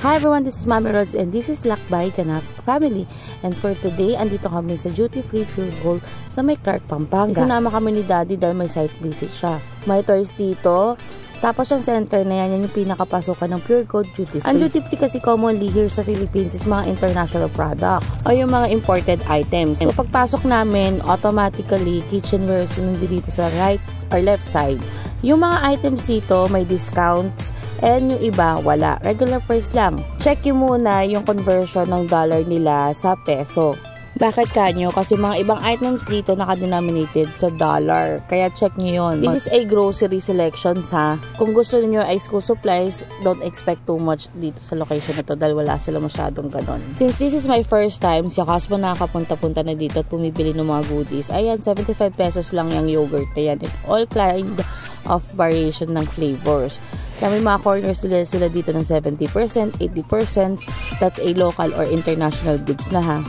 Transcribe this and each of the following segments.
Hi everyone, this is Mami Rods and this is Lakbay Ganap Family. And for today, andito kami sa Duty Free Pure Gold sa may Clark, Pampanga. Isinama kami ni Daddy dahil may site visit siya. May toys dito. Tapos yung center na yan yung pinakapasukan ng Pure Gold Duty Free. Ang Duty Free kasi commonly here sa Philippines is mga international products o yung mga imported items. So pagpasok namin, automatically kitchenware yung dito sa right or left side. Yung mga items dito may discounts and yung iba wala. Regular price lang. Check nyo muna yung conversion ng dollar nila sa peso. Bakit kanyo? Kasi mga ibang items dito nakadenominated sa dollar. Kaya check nyo yun. This is a grocery selections ha. Kung gusto niyo ay school supplies, don't expect too much dito sa location na to dahil wala sila masyadong ganon. Since this is my first time, si Kasmo nakakapunta-punta na dito at pumibili ng mga goodies. Ayan, 75 pesos lang yung yogurt. Ayan, all kind of variation ng flavors. Kaya may mga corners sila dito ng 70%, 80%. That's a local or international goods na ha.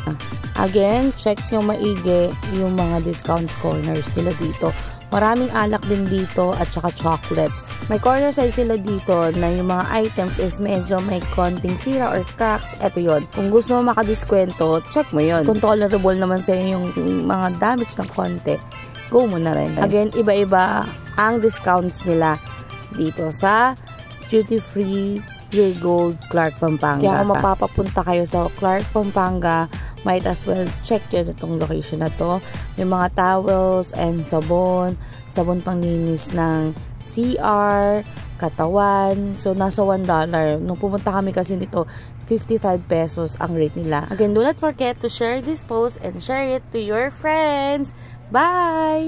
Again, check nyo maigi yung mga discounts corners nila dito. Maraming alak din dito at saka chocolates. May corner side sila dito na yung mga items is medyo may konting sira or cracks. Ito yon. Kung gusto mo makadiskwento, check mo yon. Kung tolerable naman sa yung mga damage ng konti, go mo na rin. Again, iba-iba ang discounts nila dito sa Duty Free Pure Gold Clark, Pampanga. Kaya kung mapapapunta kayo sa Clark, Pampanga, might as well check yun itong location na to. May mga towels and sabon panglinis ng CR, katawan. So, nasa $1. Nung pumunta kami kasi nito, 55 pesos ang rate nila. Again, do not forget to share this post and share it to your friends. Bye!